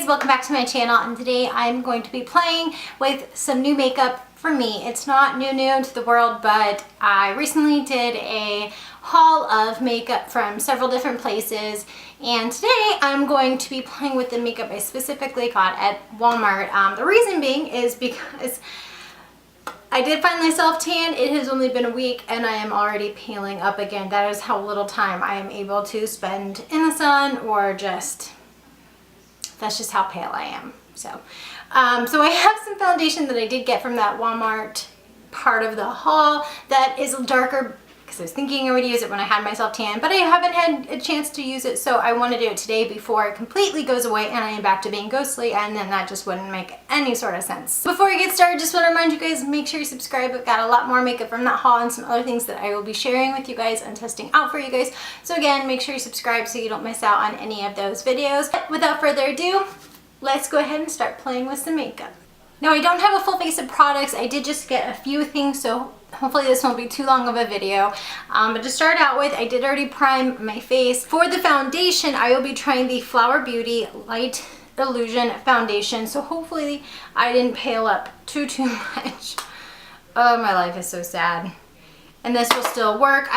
guys, welcome back to my channel, and today I'm going to be playing with some new makeup for me. It's not new to the world, but I recently did a haul of makeup from several different places, and today I'm going to be playing with the makeup I specifically got at Walmart. The reason being is because I did finally self-tan. It has only been a week and I am already paling up again. That is how little time I am able to spend in the sun, or just, that's just how pale I am. So I have some foundation that I did get from that Walmart part of the haul that is darker, because I was thinking I would use it when I had myself tan, but I haven't had a chance to use it, so I want to do it today before it completely goes away and I am back to being ghostly, and then that just wouldn't make any sort of sense. Before we get started, just want to remind you guys, make sure you subscribe. I've got a lot more makeup from that haul and some other things that I will be sharing with you guys and testing out for you guys. So again, make sure you subscribe so you don't miss out on any of those videos. But without further ado, let's go ahead and start playing with some makeup. Now, I don't have a full face of products. I did just get a few things, so hopefully this won't be too long of a video. But to start out with, I did already prime my face. For the foundation, I will be trying the Flower Beauty Light Illusion Foundation, so hopefully I didn't pale up too much. Oh, my life is so sad. And this will still work.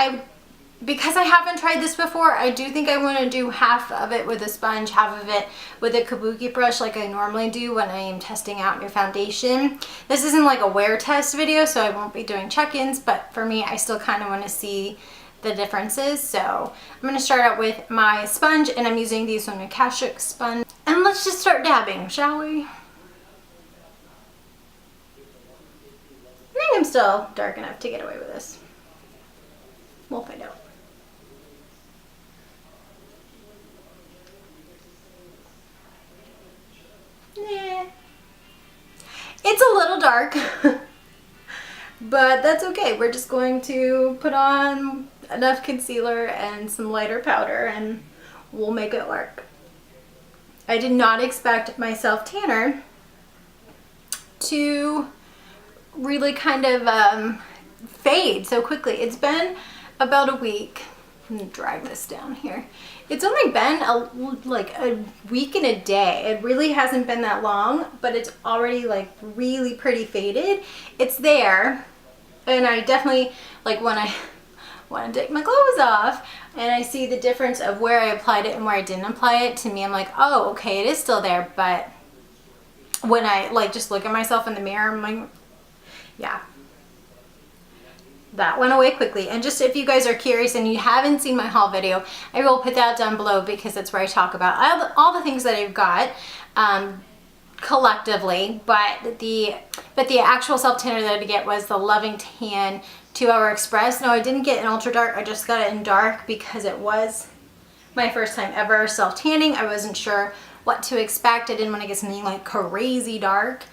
Because I haven't tried this before, I do think I want to do half of it with a sponge, half of it with a kabuki brush like I normally do when I am testing out new foundation. This isn't like a wear test video, so I won't be doing check-ins, but for me, I still kind of want to see the differences. So I'm going to start out with my sponge, and I'm using the Akashic sponge. And let's just start dabbing, shall we? I think I'm still dark enough to get away with this. We'll find out. Yeah. It's a little dark, but that's okay. We're just going to put on enough concealer and some lighter powder and we'll make it work. I did not expect my self-tanner to really kind of fade so quickly. It's been about a week. I'm gonna drag this down here. It's only been like a week and a day. It really hasn't been that long, but it's already like really pretty faded. It's there, and I definitely, like, when I want to take my clothes off and I see the difference of where I applied it and where I didn't apply it, to me I'm like, oh, okay, it is still there. But when I like just look at myself in the mirror, I'm like, yeah, that went away quickly. And just if you guys are curious and you haven't seen my haul video, I will put that down below, because that's where I talk about all the things that I've got collectively. But the actual self tanner that I get was the Loving Tan 2-Hour Express. No, I didn't get an ultra dark. I just got it in dark because it was my first time ever self tanning. I wasn't sure what to expect. I didn't want to get something like crazy dark.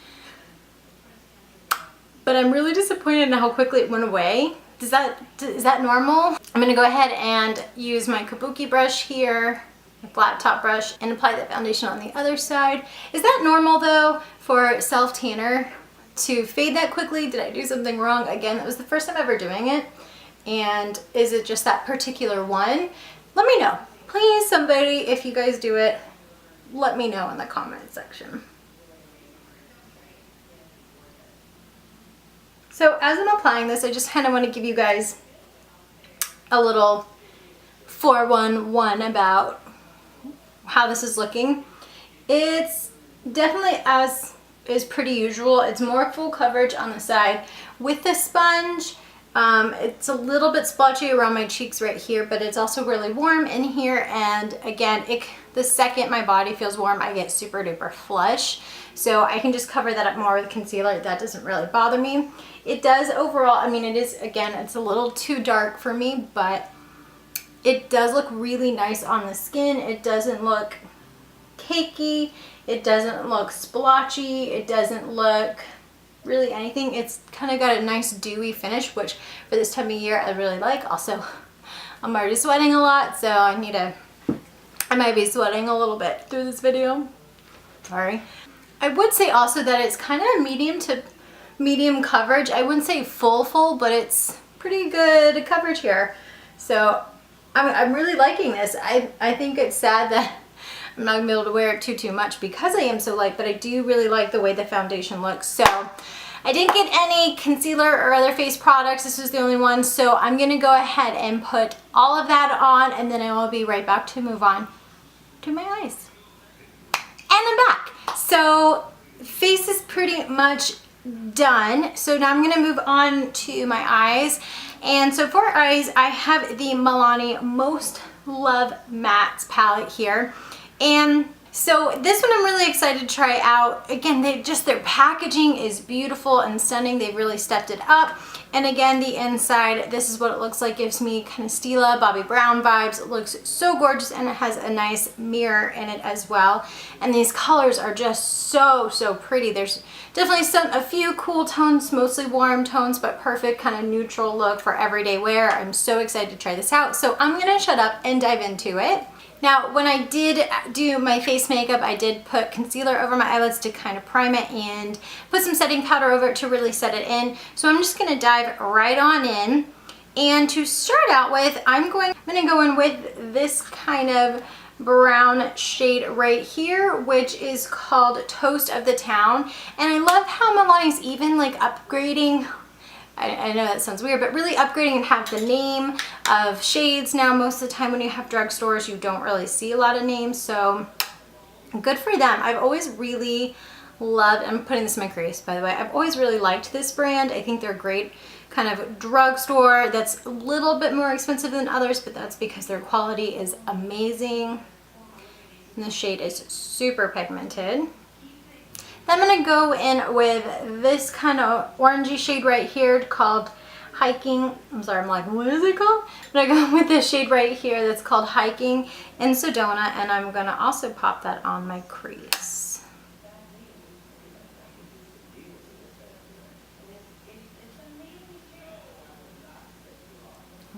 But I'm really disappointed in how quickly it went away. Is that normal? I'm gonna go ahead and use my kabuki brush here, my flat top brush, and apply the foundation on the other side. Is that normal though for self-tanner to fade that quickly? Did I do something wrong? Again, that was the first time ever doing it. And is it just that particular one? Let me know. Please, somebody, if you guys do it, let me know in the comment section. So as I'm applying this, I just kind of want to give you guys a little 411 about how this is looking. It's definitely as is pretty usual. It's more full coverage on the side with the sponge. It's a little bit splotchy around my cheeks right here, but it's also really warm in here. And again, the second my body feels warm, I get super duper flush. So I can just cover that up more with concealer. That doesn't really bother me. It does overall, I mean, it is, again, it's a little too dark for me, but it does look really nice on the skin. It doesn't look cakey. It doesn't look splotchy. It doesn't look really anything. It's kind of got a nice dewy finish, which for this time of year I really like. Also, I'm already sweating a lot, so I might be sweating a little bit through this video. Sorry. I would say also that it's kind of medium to medium coverage. I wouldn't say full, but it's pretty good coverage here. So I'm really liking this. I think it's sad that I'm not gonna be able to wear it too much because I am so light, but I do really like the way the foundation looks. So I didn't get any concealer or other face products. This was the only one. So I'm gonna go ahead and put all of that on, and then I will be right back to move on to my eyes. And I'm back. So face is pretty much done. So now I'm gonna move on to my eyes. And so for eyes, I have the Milani Most Love Mattes palette here. And so this one I'm really excited to try out. Again, their packaging is beautiful and stunning. They've really stepped it up. And again, the inside, this is what it looks like. Gives me kind of Stila, Bobbi Brown vibes. It looks so gorgeous, and it has a nice mirror in it as well. And these colors are just so pretty. There's definitely a few cool tones, mostly warm tones, but perfect kind of neutral look for everyday wear. I'm so excited to try this out. So I'm gonna shut up and dive into it. Now, when I did do my face makeup, I did put concealer over my eyelids to kind of prime it and put some setting powder over it to really set it in. So I'm just gonna dive right on in. And to start out with, I'm gonna go in with this kind of brown shade right here, which is called Toast of the Town. And I love how Milani's even like upgrading. I know that sounds weird, but really upgrading and have the name of shades now. Most of the time when you have drugstores, you don't really see a lot of names, so good for them. I've always really loved, I'm putting this in my crease by the way, I've always really liked this brand. I think they're great kind of drugstore that's a little bit more expensive than others, but that's because their quality is amazing. And the shade is super pigmented. Then I'm going to go in with this kind of orangey shade right here called Hiking. I'm sorry, I'm like, what is it called? But I go with this shade right here that's called Hiking in Sedona, and I'm going to also pop that on my crease.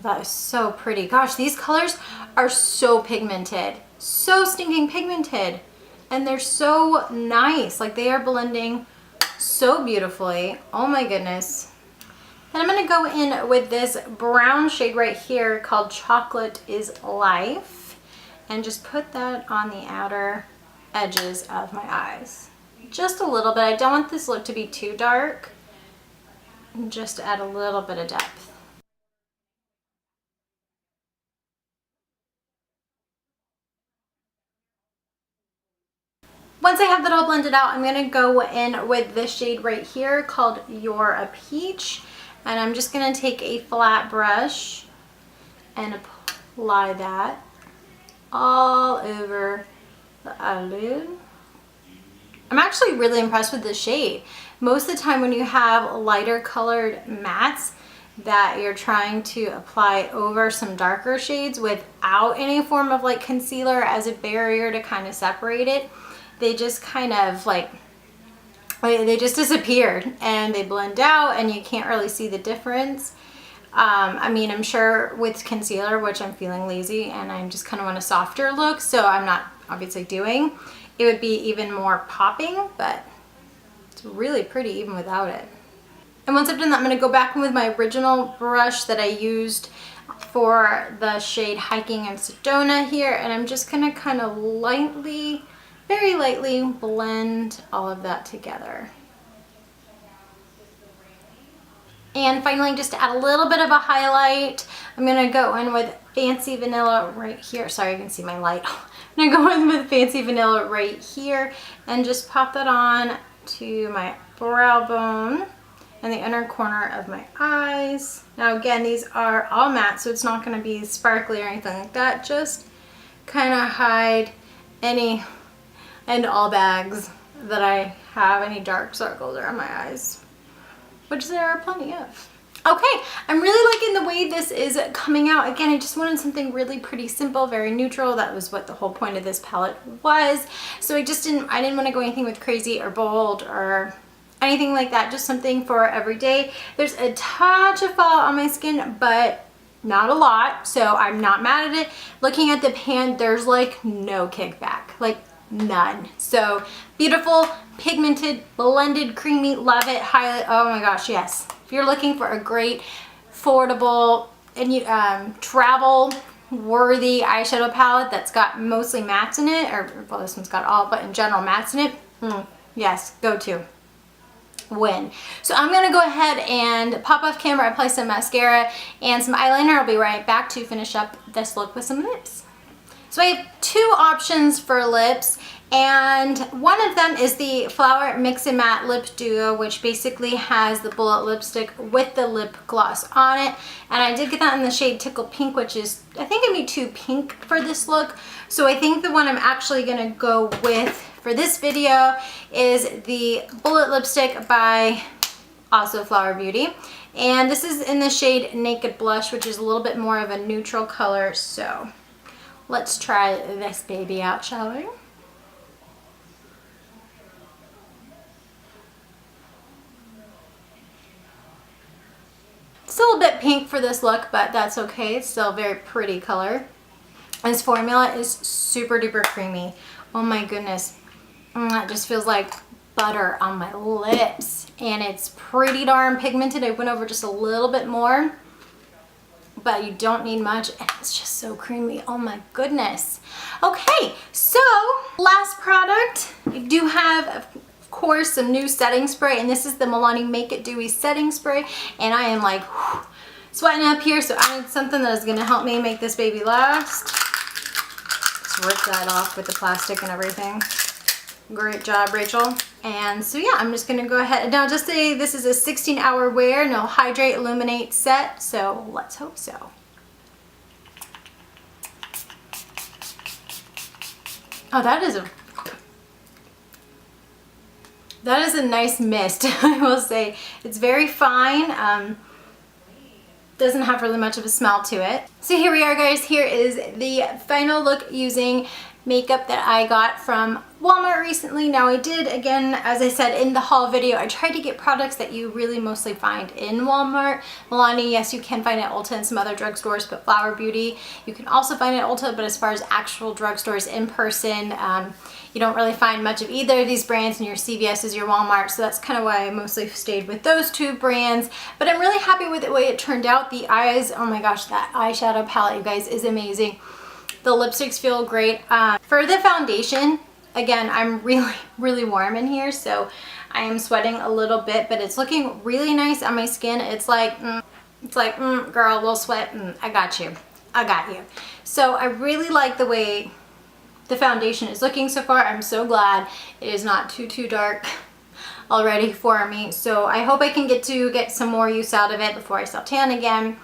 That is so pretty. Gosh, these colors are so pigmented. So stinking pigmented. And they're so nice. Like, they are blending so beautifully. Oh my goodness. Then I'm going to go in with this brown shade right here called Chocolate is Life. And just put that on the outer edges of my eyes. Just a little bit. I don't want this look to be too dark. Just to add a little bit of depth. Once I have that all blended out, I'm going to go in with this shade right here called You're a Peach. And I'm just going to take a flat brush and apply that all over the eyelid. I'm actually really impressed with this shade. Most of the time when you have lighter colored mattes that you're trying to apply over some darker shades without any form of like concealer as a barrier to kind of separate it, they just kind of like, they just disappeared and they blend out and you can't really see the difference. I mean, I'm sure with concealer, which I'm feeling lazy and I just kind of want a softer look, so I'm not obviously doing, it would be even more popping, but it's really pretty even without it. And once I've done that, I'm going to go back in with my original brush that I used for the shade Hiking in Sedona here, and I'm just going to kind of lightly, very lightly blend all of that together. And finally, just to add a little bit of a highlight, I'm going to go in with Fancy Vanilla right here. Sorry, you can see my light. I'm going to go in with Fancy Vanilla right here and just pop that on to my brow bone and the inner corner of my eyes. Now again, these are all matte, so it's not going to be sparkly or anything like that. Just kind of hide any and all bags that I have, any dark circles around my eyes, which there are plenty of. Okay, I'm really liking the way this is coming out. Again, I just wanted something really pretty simple, very neutral. That was what the whole point of this palette was. So I didn't want to go anything with crazy or bold or anything like that. Just something for every day. There's a touch of fall on my skin, but not a lot, so I'm not mad at it. Looking at the pan, there's like no kickback, like none. So beautiful, pigmented, blended, creamy, love it. Highlight, oh my gosh, yes. If you're looking for a great, affordable, and travel worthy eyeshadow palette that's got mostly mattes in it, or well, this one's got all, but in general mattes in it, yes, go to. Win. So I'm going to go ahead and pop off camera, apply some mascara and some eyeliner. I'll be right back to finish up this look with some lips. So I have two options for lips, and one of them is the Flower Mix and Matte Lip Duo, which basically has the bullet lipstick with the lip gloss on it. And I did get that in the shade Tickle Pink, which is, I think it'd be too pink for this look. So I think the one I'm actually going to go with for this video is the bullet lipstick by also Flower Beauty. And this is in the shade Naked Blush, which is a little bit more of a neutral color. So let's try this baby out, shall we? Still a bit pink for this look, but that's okay. It's still a very pretty color. This formula is super duper creamy. Oh my goodness. It just feels like butter on my lips. And it's pretty darn pigmented. I went over just a little bit more, but you don't need much, and it's just so creamy. Oh my goodness. Okay, so last product, I do have, of course, some new setting spray, and this is the Milani Make It Dewy setting spray, and I am like sweating up here, so I need something that is going to help me make this baby last. Just rip that off with the plastic and everything. Great job, Rachel. And so yeah, I'm just gonna go ahead. Now just say this is a 16-hour wear, no hydrate, illuminate set, so let's hope so. Oh, that is a nice mist, I will say. It's very fine. Doesn't have really much of a smell to it. So here we are, guys. Here is the final look using makeup that I got from Walmart recently. Now I did, again, as I said in the haul video, I tried to get products that you really mostly find in Walmart. Milani, yes, you can find at Ulta and some other drugstores, but Flower Beauty, you can also find at Ulta, but as far as actual drugstores in person, you don't really find much of either of these brands, and your CVS is your Walmart, so that's kind of why I mostly stayed with those two brands. But I'm really happy with the way it turned out. The eyes, oh my gosh, that eyeshadow palette, you guys, is amazing. The lipsticks feel great. For the foundation, again, I'm really warm in here, so I am sweating a little bit, but it's looking really nice on my skin. It's like, girl, we'll sweat. I got you. I got you. So I really like the way the foundation is looking so far. I'm so glad it is not too dark already for me. So I hope I can get some more use out of it before I self tan again,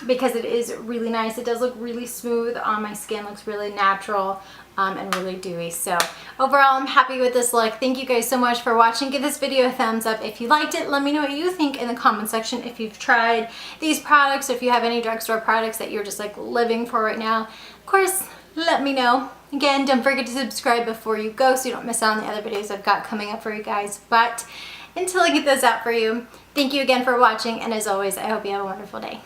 because it is really nice. It does look really smooth on my skin, looks really natural and really dewy. So overall, I'm happy with this look. Thank you guys so much for watching. Give this video a thumbs up if you liked it. Let me know what you think in the comment section if you've tried these products, if you have any drugstore products that you're just like living for right now. Of course, let me know. Again, don't forget to subscribe before you go so you don't miss out on the other videos I've got coming up for you guys. But until I get those out for you, thank you again for watching, and as always, I hope you have a wonderful day.